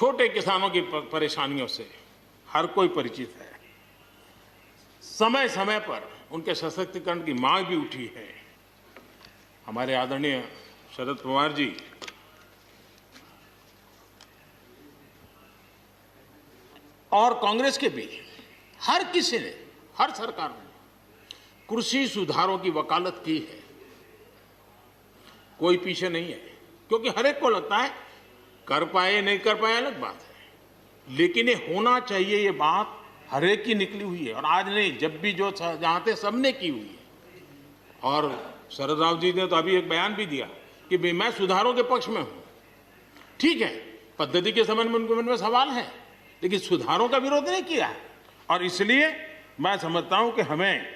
छोटे किसानों की परेशानियों से हर कोई परिचित है। समय समय पर उनके सशक्तिकरण की मांग भी उठी है। हमारे आदरणीय शरद पवार जी और कांग्रेस के भी हर किसी ने, हर सरकार ने कृषि सुधारों की वकालत की है। कोई पीछे नहीं है, क्योंकि हर एक को लगता है कर पाए नहीं कर पाए अलग बात है, लेकिन ये होना चाहिए, ये बात हर एक की निकली हुई है। और आज नहीं, जब भी जो जहाँ थे सबने की हुई है। और शरद राव जी ने तो अभी एक बयान भी दिया कि भाई मैं सुधारों के पक्ष में हूं। ठीक है, पद्धति के संबंध में उनके मन में सवाल है, लेकिन सुधारों का विरोध नहीं किया है। और इसलिए मैं समझता हूं कि हमें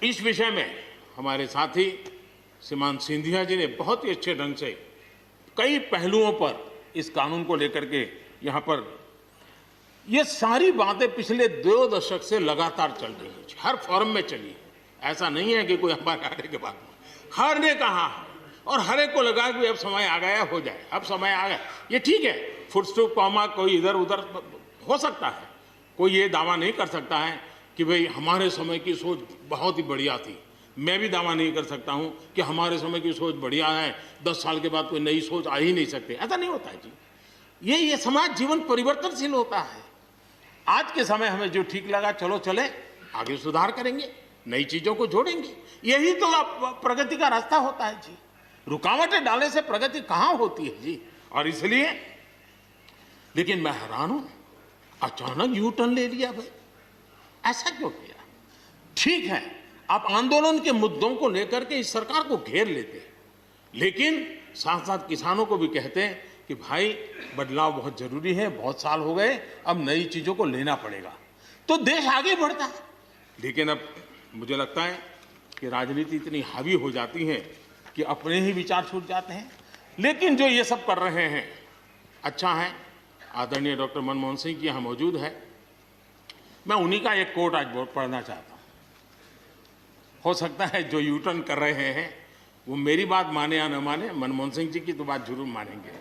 इस विषय में हमारे साथी श्रीमान सिंधिया जी ने बहुत ही अच्छे ढंग से कई पहलुओं पर इस कानून को लेकर के यहाँ पर ये सारी बातें पिछले 2 दशक से लगातार चल रही है, हर फोरम में चली है। ऐसा नहीं है कि कोई हमारे आने के बाद हर ने कहा है और हर एक को लगा कि अब समय आ गया, हो जाए, अब समय आ गया। ये ठीक है, फुल स्टॉप कॉमा कोई इधर उधर हो सकता है, कोई ये दावा नहीं कर सकता है कि भाई हमारे समय की सोच बहुत ही बढ़िया थी। मैं भी दावा नहीं कर सकता हूं कि हमारे समय की सोच बढ़िया है, 10 साल के बाद कोई नई सोच आ ही नहीं सकती। ऐसा नहीं होता है जी। ये समाज जीवन परिवर्तनशील होता है। आज के समय हमें जो ठीक लगा, चलो चले, आगे सुधार करेंगे, नई चीजों को जोड़ेंगे। यही तो प्रगति का रास्ता होता है जी। रुकावटें डालने से प्रगति कहां होती है जी। और इसलिए, लेकिन मैं हैरान हूं, अचानक यू टर्न ले लिया भाई, ऐसा क्यों किया? ठीक है, आप आंदोलन के मुद्दों को लेकर के इस सरकार को घेर लेते, लेकिन साथ साथ किसानों को भी कहते हैं कि भाई बदलाव बहुत जरूरी है, बहुत साल हो गए, अब नई चीजों को लेना पड़ेगा, तो देश आगे बढ़ता है। लेकिन अब मुझे लगता है कि राजनीति इतनी हावी हो जाती है कि अपने ही विचार छूट जाते हैं। लेकिन जो ये सब कर रहे हैं अच्छा है। आदरणीय डॉक्टर मनमोहन सिंह जी यहाँ मौजूद है, मैं उन्हीं का एक कोट आज पढ़ना चाहता हूँ। हो सकता है जो यू टर्न कर रहे हैं वो मेरी बात माने या न माने, मनमोहन सिंह जी की तो बात जरूर मानेंगे।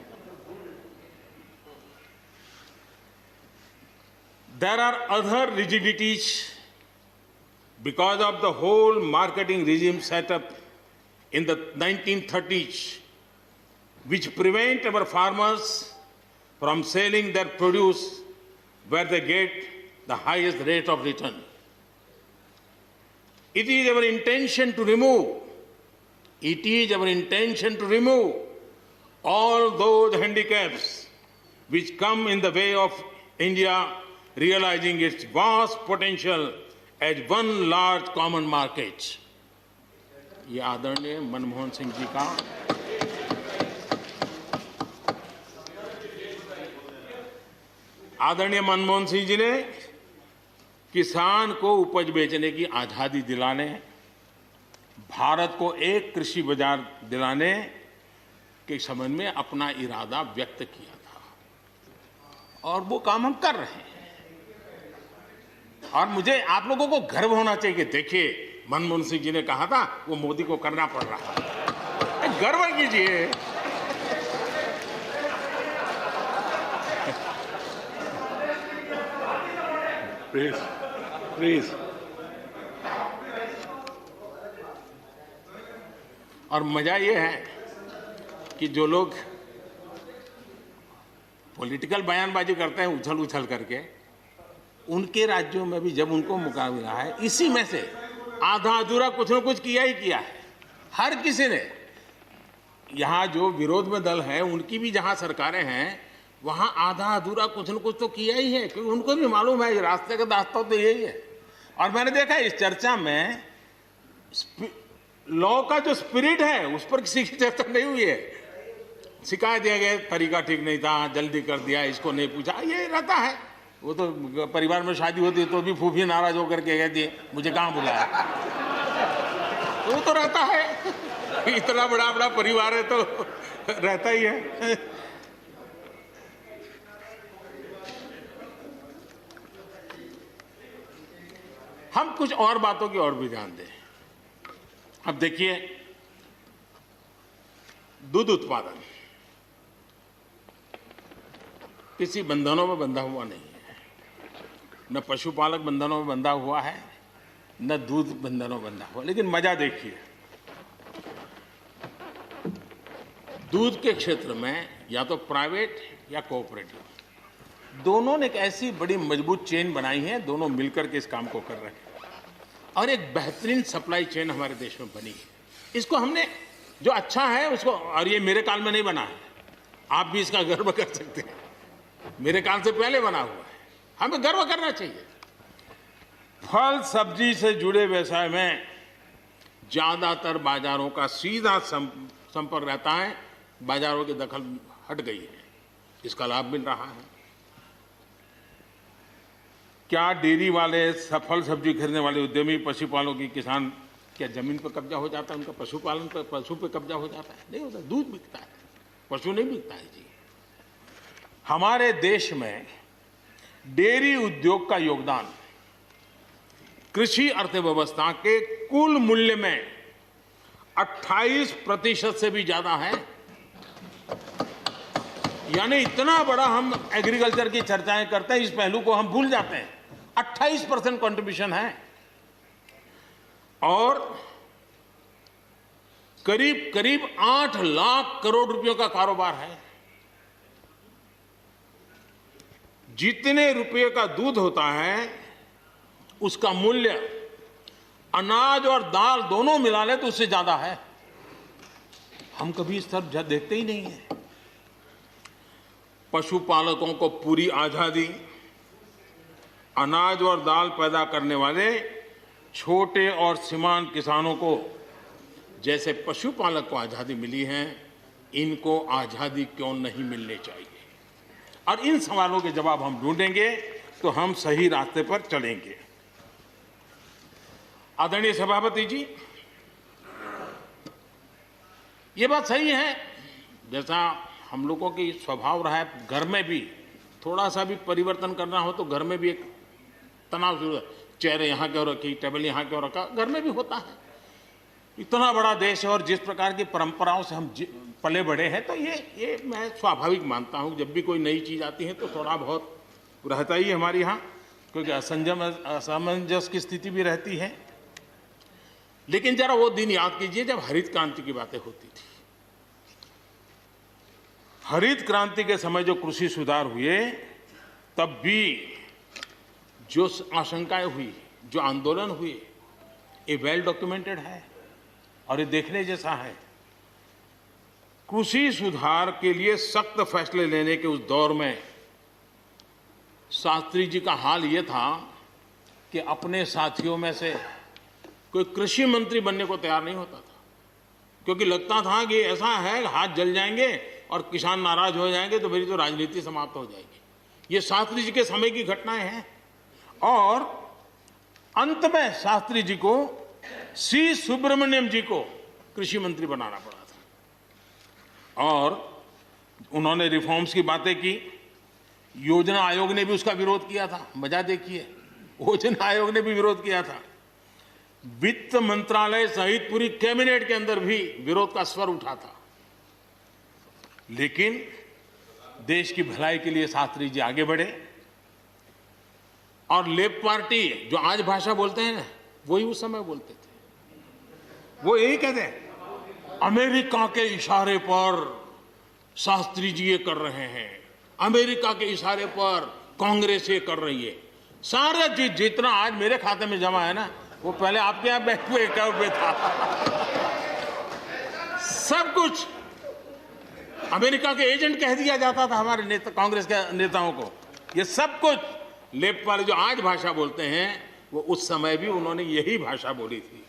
There are other rigidities because of the whole marketing regime set up in the 1930s, which prevent our farmers from selling their produce where they get the highest rate of return. It is our intention to remove all those handicaps which come in the way of India realizing its vast potential as one large common market. ये आदरणीय मनमोहन सिंह जी का आदरणीय मनमोहन सिंह जी ने किसान को उपज बेचने की आजादी दिलाने, भारत को एक कृषि बाजार दिलाने के संबंध में अपना इरादा व्यक्त किया था और वो काम हम कर रहे हैं। और मुझे आप लोगों को गर्व होना चाहिए कि देखिए मनमोहन सिंह जी ने कहा था वो मोदी को करना पड़ रहा है, गर्व कीजिए। प्लीज। और मजा ये है कि जो लोग पॉलिटिकल बयानबाजी करते हैं उछल उछल करके, उनके राज्यों में भी जब उनको मौका मिला है, इसी में से आधा अधूरा कुछ न कुछ किया ही किया है। हर किसी ने, यहाँ जो विरोध में दल है उनकी भी जहाँ सरकारें हैं वहाँ आधा अधूरा कुछ न कुछ तो किया ही है, क्योंकि उनको भी मालूम है रास्ते का रास्ता तो यही है। और मैंने देखा इस चर्चा में लॉ का जो स्पिरिट है उस पर किसी की चर्चा नहीं हुई है। शिकायत दिया गया तरीका ठीक नहीं था, जल्दी कर दिया, इसको नहीं पूछा, ये रहता है। वो तो परिवार में शादी होती है तो भी फूफी नाराज होकर के कहती है मुझे कहाँ बुलाया, वो तो रहता है। इतना बड़ा बड़ा परिवार है तो रहता ही है। हम कुछ और बातों की ओर भी ध्यान दें। अब देखिए, दूध उत्पादन, किसी बंधनों में बंधा हुआ नहीं है, न पशुपालक बंधनों में बंधा हुआ है, न दूध बंधनों में बंधा हुआ। लेकिन मजा देखिए, दूध के क्षेत्र में या तो प्राइवेट या कोऑपरेटिव, दोनों ने एक ऐसी बड़ी मजबूत चेन बनाई है, दोनों मिलकर के इस काम को कर रहे हैं और एक बेहतरीन सप्लाई चेन हमारे देश में बनी है। इसको हमने जो अच्छा है उसको, और ये मेरे काल में नहीं बना है, आप भी इसका गर्व कर सकते हैं, मेरे काल से पहले बना हुआ है, हमें गर्व करना चाहिए। फल सब्जी से जुड़े व्यवसाय में ज्यादातर बाजारों का सीधा संपर्क रहता है, बाजारों की दखल हट गई है, इसका लाभ मिल रहा है। क्या डेयरी वाले, फल सब्जी खरीदने वाले उद्यमी, पशुपालकों की किसान, क्या जमीन पर कब्जा हो जाता है उनका? पशुपालन पर, पशु पे कब्जा हो जाता है? नहीं होता, दूध बिकता है, पशु नहीं बिकता है जी। हमारे देश में डेयरी उद्योग का योगदान कृषि अर्थव्यवस्था के कुल मूल्य में 28% से भी ज्यादा है। यानी इतना बड़ा हम एग्रीकल्चर की चर्चाएं करते हैं, इस पहलू को हम भूल जाते हैं। 28% कंट्रीब्यूशन है और करीब करीब 8 लाख करोड़ रुपयों का कारोबार है। जितने रुपये का दूध होता है उसका मूल्य अनाज और दाल दोनों मिला ले तो उससे ज्यादा है। हम कभी इस तरफ देखते ही नहीं है। पशुपालकों को पूरी आजादी, अनाज और दाल पैदा करने वाले छोटे और सीमांत किसानों को जैसे पशुपालक को आजादी मिली है, इनको आजादी क्यों नहीं मिलनी चाहिए? और इन सवालों के जवाब हम ढूंढेंगे तो हम सही रास्ते पर चलेंगे। आदरणीय सभापति जी, ये बात सही है, जैसा हम लोगों की स्वभाव रहा है, घर में भी थोड़ा सा भी परिवर्तन करना हो तो घर में भी एक तनाव जरूर है। चेहरे यहाँ क्यों रखी, टेबल यहाँ क्यों रखा, घर में भी होता है। इतना बड़ा देश है और जिस प्रकार की परंपराओं से हम पले बढ़े हैं, तो ये मैं स्वाभाविक मानता हूँ। जब भी कोई नई चीज आती है तो थोड़ा बहुत रहता ही है हमारे यहाँ, क्योंकि असमंजस की स्थिति भी रहती है। लेकिन जरा वो दिन याद कीजिए जब हरित क्रांति की बातें होती थी। हरित क्रांति के समय जो कृषि सुधार हुए, तब भी जो आशंकाएं हुई, जो आंदोलन हुए, ये वेल डॉक्यूमेंटेड है और ये देखने जैसा है। कृषि सुधार के लिए सख्त फैसले लेने के उस दौर में शास्त्री जी का हाल ये था कि अपने साथियों में से कोई कृषि मंत्री बनने को तैयार नहीं होता था, क्योंकि लगता था कि ऐसा है हाथ जल जाएंगे और किसान नाराज हो जाएंगे तो मेरी तो राजनीति समाप्त हो जाएगी। ये शास्त्री जी के समय की घटनाएं हैं। और अंत में शास्त्री जी को सी सुब्रमण्यम जी को कृषि मंत्री बनाना पड़ा था और उन्होंने रिफॉर्म्स की बातें की। योजना आयोग ने भी उसका विरोध किया था। मजा देखिए, योजना आयोग ने भी विरोध किया था। वित्त मंत्रालय सहित पूरी कैबिनेट के अंदर भी विरोध का स्वर उठा था। लेकिन देश की भलाई के लिए शास्त्री जी आगे बढ़े और लेफ्ट पार्टी जो आज भाषा बोलते हैं ना, वही उस समय बोलते थे। वो यही कहते हैं, अमेरिका के इशारे पर शास्त्री जी ये कर रहे हैं, अमेरिका के इशारे पर कांग्रेस ये कर रही है। सारा चीज जितना आज मेरे खाते में जमा है ना, वो पहले आपके यहाँ बैंक में अकाउंट में था। सब कुछ अमेरिका के एजेंट कह दिया जाता था हमारे नेता, कांग्रेस के नेताओं को। ये सब कुछ लेफ्ट वाले जो आज भाषा बोलते हैं, वो उस समय भी उन्होंने यही भाषा बोली थी।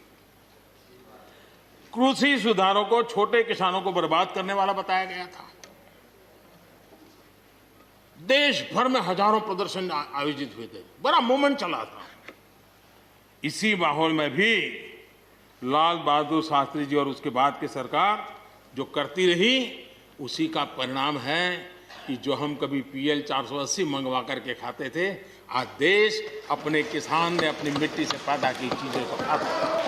कृषि सुधारों को छोटे किसानों को बर्बाद करने वाला बताया गया था। देश भर में हजारों प्रदर्शन आयोजित हुए थे, बड़ा मूवमेंट चला था। इसी माहौल में भी लाल बहादुर शास्त्री जी और उसके बाद की सरकार जो करती रही, उसी का परिणाम है कि जो हम कभी PL 480 मंगवा करके खाते थे, आज देश अपने किसान ने अपनी मिट्टी से पैदा की चीजों को खाता है।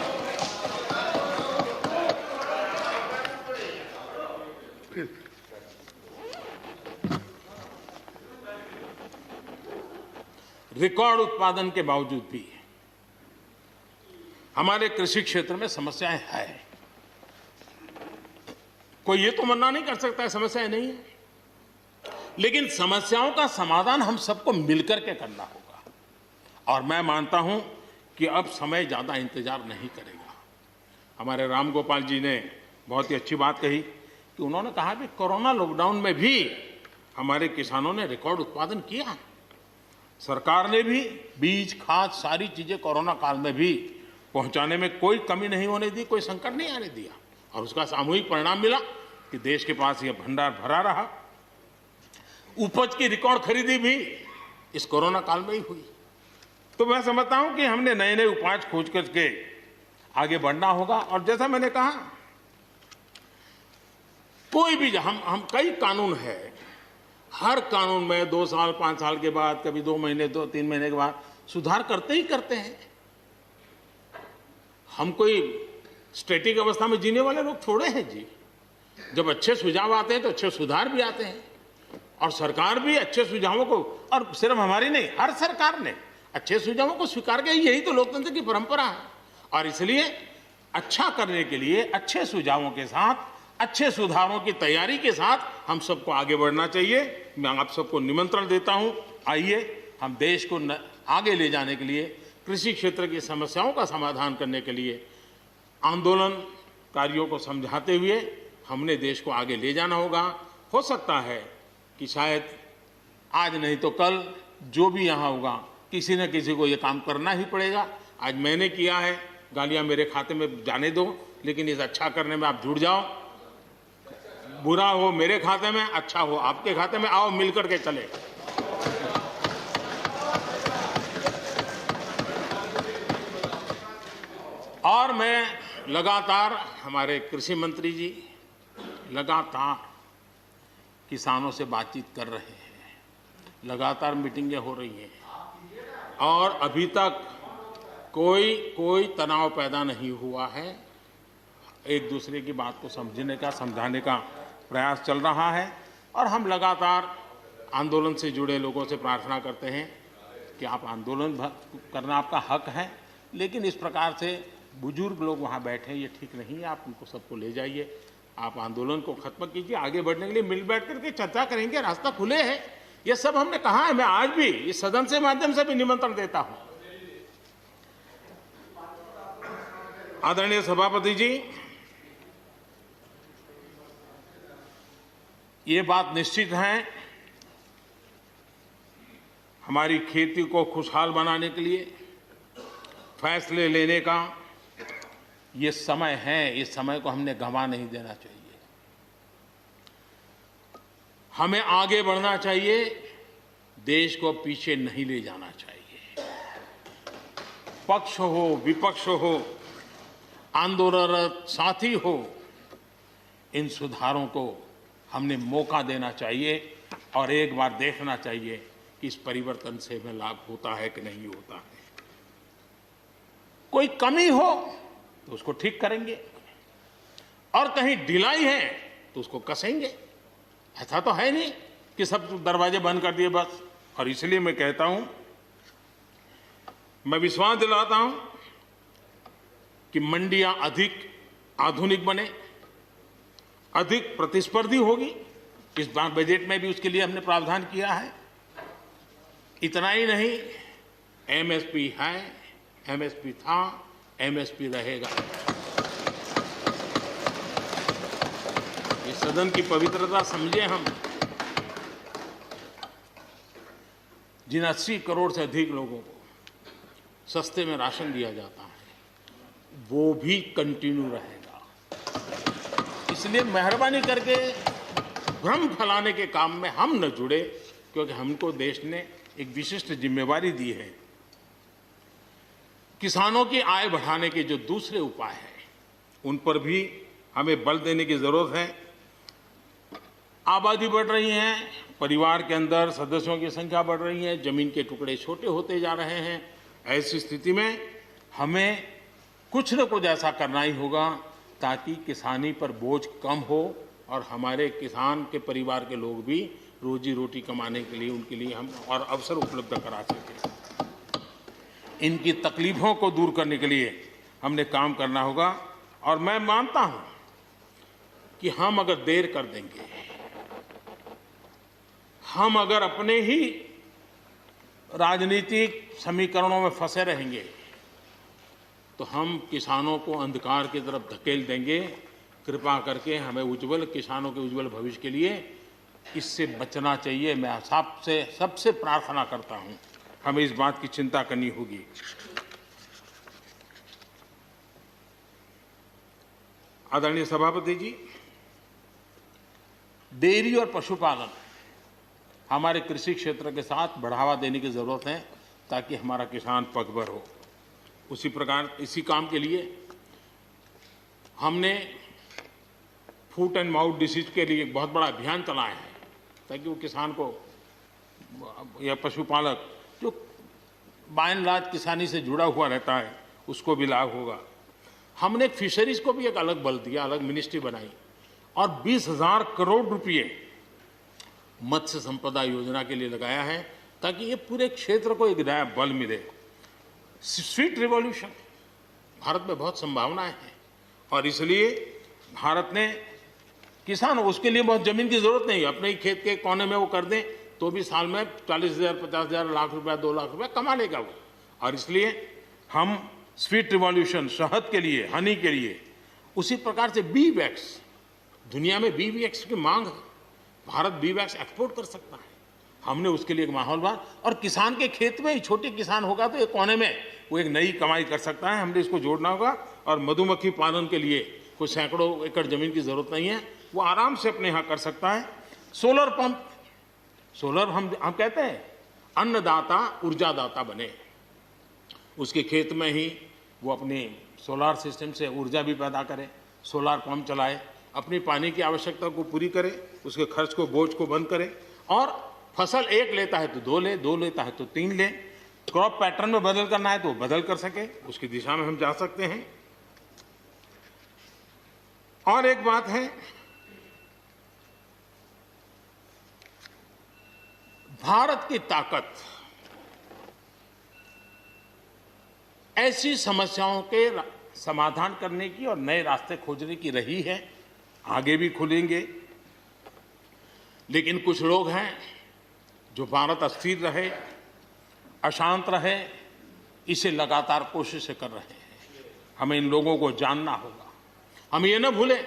रिकॉर्ड उत्पादन के बावजूद भी हमारे कृषि क्षेत्र में समस्याएं हैं। कोई ये तो मना नहीं कर सकता है समस्याएं नहीं है, लेकिन समस्याओं का समाधान हम सबको मिलकर के करना होगा। और मैं मानता हूं कि अब समय ज्यादा इंतजार नहीं करेगा। हमारे राम गोपाल जी ने बहुत ही अच्छी बात कही कि उन्होंने कहा कि कोरोना लॉकडाउन में भी हमारे किसानों ने रिकॉर्ड उत्पादन किया। सरकार ने भी बीज, खाद, सारी चीजें कोरोना काल में भी पहुंचाने में कोई कमी नहीं होने दी, कोई संकट नहीं आने दिया, और उसका सामूहिक परिणाम मिला कि देश के पास यह भंडार भरा रहा। उपज की रिकॉर्ड खरीदी भी इस कोरोना काल में ही हुई। तो मैं समझता हूं कि हमने नए नए उपाय खोज करके आगे बढ़ना होगा। और जैसा मैंने कहा, कोई भी हम कई कानून है, हर कानून में 2 साल 5 साल के बाद, कभी 2 महीने 2-3 महीने के बाद सुधार करते ही करते हैं। हम कोई स्टैटिक अवस्था में जीने वाले लोग थोड़े हैं जी। जब अच्छे सुझाव आते हैं तो अच्छे सुधार भी आते हैं, और सरकार भी अच्छे सुझावों को, और सिर्फ हमारी नहीं, हर सरकार ने अच्छे सुझावों को स्वीकार किया। यही तो लोकतंत्र की परंपरा है। और इसलिए अच्छा करने के लिए अच्छे सुझावों के साथ, अच्छे सुधारों की तैयारी के साथ हम सबको आगे बढ़ना चाहिए। मैं आप सबको निमंत्रण देता हूं, आइए हम देश को आगे ले जाने के लिए, कृषि क्षेत्र की समस्याओं का समाधान करने के लिए आंदोलनकारियों को समझाते हुए हमने देश को आगे ले जाना होगा। हो सकता है कि शायद आज नहीं तो कल जो भी यहाँ होगा, किसी न किसी को ये काम करना ही पड़ेगा। आज मैंने किया है, गालियाँ मेरे खाते में जाने दो, लेकिन इस अच्छा करने में आप जुड़ जाओ। बुरा हो मेरे खाते में, अच्छा हो आपके खाते में, आओ मिलकर के चले। और मैं लगातार, हमारे कृषि मंत्री जी लगातार किसानों से बातचीत कर रहे हैं, लगातार मीटिंगें हो रही हैं, और अभी तक कोई तनाव पैदा नहीं हुआ है। एक दूसरे की बात को समझने का, समझाने का प्रयास चल रहा है। और हम लगातार आंदोलन से जुड़े लोगों से प्रार्थना करते हैं कि आप आंदोलन करना आपका हक है, लेकिन इस प्रकार से बुजुर्ग लोग वहाँ बैठे, ये ठीक नहीं है। आप उनको सबको ले जाइए, आप आंदोलन को खत्म कीजिए। आगे बढ़ने के लिए मिल बैठ करके चर्चा करेंगे, रास्ता खुले है। ये सब हमने कहा है। मैं आज भी इस सदन से माध्यम से भी निमंत्रण देता हूं। आदरणीय सभापति जी, ये बात निश्चित है, हमारी खेती को खुशहाल बनाने के लिए फैसले लेने का ये समय है। इस समय को हमने गंवा नहीं देना चाहिए। हमें आगे बढ़ना चाहिए, देश को पीछे नहीं ले जाना चाहिए। पक्ष हो, विपक्ष हो, आंदोलनरत साथी हो, इन सुधारों को हमने मौका देना चाहिए और एक बार देखना चाहिए कि इस परिवर्तन से हमें लाभ होता है कि नहीं होता है। कोई कमी हो तो उसको ठीक करेंगे, और कहीं ढिलाई है तो उसको कसेंगे। ऐसा तो है नहीं कि सब दरवाजे बंद कर दिए बस। और इसलिए मैं कहता हूं, मैं विश्वास दिलाता हूं कि मंडियां अधिक आधुनिक बने, अधिक प्रतिस्पर्धी होगी। इस बार बजट में भी उसके लिए हमने प्रावधान किया है। इतना ही नहीं, एमएसपी है, एमएसपी था, एमएसपी रहेगा। ये सदन की पवित्रता समझे हम। जिन 80 करोड़ से अधिक लोगों को सस्ते में राशन दिया जाता है, वो भी कंटिन्यू रहेगा। इसलिए मेहरबानी करके भ्रम फैलाने के काम में हम न जुड़े, क्योंकि हमको देश ने एक विशिष्ट जिम्मेवारी दी है। किसानों की आय बढ़ाने के जो दूसरे उपाय हैं, उन पर भी हमें बल देने की जरूरत है। आबादी बढ़ रही है, परिवार के अंदर सदस्यों की संख्या बढ़ रही है, जमीन के टुकड़े छोटे होते जा रहे हैं। ऐसी स्थिति में हमें कुछ न कुछ ऐसा करना ही होगा ताकि किसानी पर बोझ कम हो और हमारे किसान के परिवार के लोग भी रोजी रोटी कमाने के लिए, उनके लिए हम और अवसर उपलब्ध करा सकें। इनकी तकलीफों को दूर करने के लिए हमने काम करना होगा। और मैं मानता हूं कि हम अगर देर कर देंगे, हम अगर अपने ही राजनीतिक समीकरणों में फंसे रहेंगे तो हम किसानों को अंधकार की तरफ धकेल देंगे। कृपा करके हमें किसानों के उज्जवल भविष्य के लिए इससे बचना चाहिए। मैं सबसे प्रार्थना करता हूं, हमें इस बात की चिंता करनी होगी। आदरणीय सभापति जी, डेयरी और पशुपालन हमारे कृषि क्षेत्र के साथ बढ़ावा देने की जरूरत है ताकि हमारा किसान पगभर हो। उसी प्रकार इसी काम के लिए हमने फुट एंड माउथ डिसीज के लिए एक बहुत बड़ा अभियान चलाया है ताकि वो किसान को या पशुपालक जो बाय एंड लार्ज किसानी से जुड़ा हुआ रहता है उसको भी लाभ होगा। हमने फिशरीज को भी एक अलग बल दिया, अलग मिनिस्ट्री बनाई और 20,000 करोड़ रुपए मत्स्य संपदा योजना के लिए लगाया है ताकि ये पूरे क्षेत्र को एक नया बल मिले। स्वीट रिवॉल्यूशन, भारत में बहुत संभावनाएं हैं और इसलिए भारत ने किसान, उसके लिए बहुत जमीन की जरूरत नहीं, अपने ही खेत के कोने में वो कर दें तो भी साल में 40,000, 50,000, लाख रुपया, 2 लाख रुपया कमा लेगा वो। और इसलिए हम स्वीट रिवॉल्यूशन, शहद के लिए, हनी के लिए, उसी प्रकार से बी वैक्स, दुनिया में बी वैक्स की मांग है, भारत बी वैक्स एक्सपोर्ट कर सकता है। हमने उसके लिए एक माहौल बना और किसान के खेत में ही छोटे किसान होगा तो एक कोने में वो एक नई कमाई कर सकता है। हमने इसको जोड़ना होगा। और मधुमक्खी पालन के लिए कोई सैकड़ों एकड़ जमीन की जरूरत नहीं है, वो आराम से अपने यहाँ कर सकता है। सोलर पंप, सोलर हम कहते हैं अन्नदाता ऊर्जादाता बने, उसके खेत में ही वो अपनी सोलार सिस्टम से ऊर्जा भी पैदा करे, सोलार पंप चलाए, अपनी पानी की आवश्यकता को पूरी करे, उसके खर्च को, बोझ को बंद करे और फसल एक लेता है तो 2 ले, 2 लेता है तो 3 ले। क्रॉप पैटर्न में बदल करना है तो बदल कर सके, उसकी दिशा में हम जा सकते हैं। और एक बात है, भारत की ताकत ऐसी समस्याओं के समाधान करने की और नए रास्ते खोजने की रही है, आगे भी खुलेंगे। लेकिन कुछ लोग हैं जो भारत अस्थिर रहे, अशांत रहे, इसे लगातार कोशिशें कर रहे हैं। हमें इन लोगों को जानना होगा। हम ये न भूलें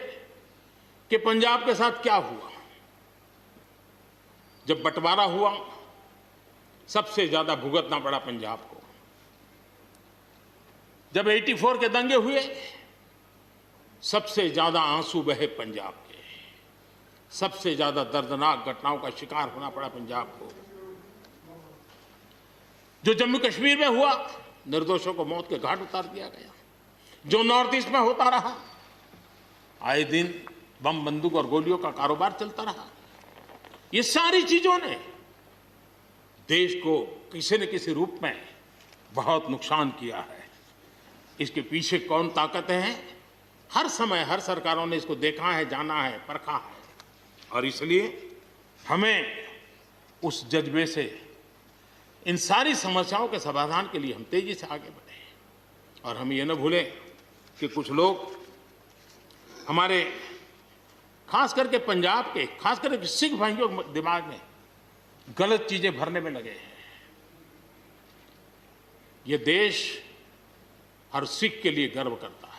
कि पंजाब के साथ क्या हुआ। जब बंटवारा हुआ सबसे ज्यादा भुगतना पड़ा पंजाब को। जब 84 के दंगे हुए सबसे ज्यादा आंसू बहे पंजाब के, सबसे ज्यादा दर्दनाक घटनाओं का शिकार होना पड़ा पंजाब को। जो जम्मू कश्मीर में हुआ, निर्दोषों को मौत के घाट उतार दिया गया। जो नॉर्थ ईस्ट में होता रहा, आए दिन बम, बंदूक और गोलियों का कारोबार चलता रहा। ये सारी चीजों ने देश को किसी न किसी रूप में बहुत नुकसान किया है। इसके पीछे कौन ताकतें हैं, हर समय हर सरकारों ने इसको देखा है, जाना है, परखा है। और इसलिए हमें उस जज्बे से इन सारी समस्याओं के समाधान के लिए हम तेजी से आगे बढ़े। और हम ये न भूलें कि कुछ लोग हमारे, खास करके पंजाब के, खास करके सिख भाइयों के दिमाग में गलत चीजें भरने में लगे हैं। ये देश हर सिख के लिए गर्व करता है।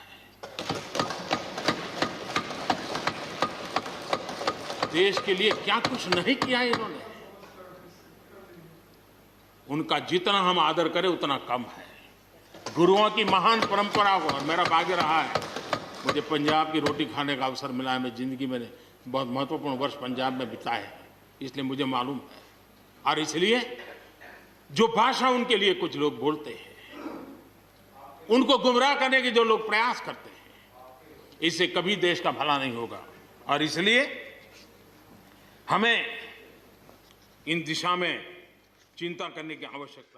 देश के लिए क्या कुछ नहीं किया इन्होंने, उनका जितना हम आदर करें उतना कम है। गुरुओं की महान परंपरा को, और मेरा भाग्य रहा है मुझे पंजाब की रोटी खाने का अवसर मिला है। मैं जिंदगी में बहुत महत्वपूर्ण वर्ष पंजाब में बिताए हैं, इसलिए मुझे मालूम है। और इसलिए जो भाषा उनके लिए कुछ लोग बोलते हैं, उनको गुमराह करने के जो लोग प्रयास करते हैं, इससे कभी देश का भला नहीं होगा। और इसलिए हमें इन दिशा में चिंता करने की आवश्यकता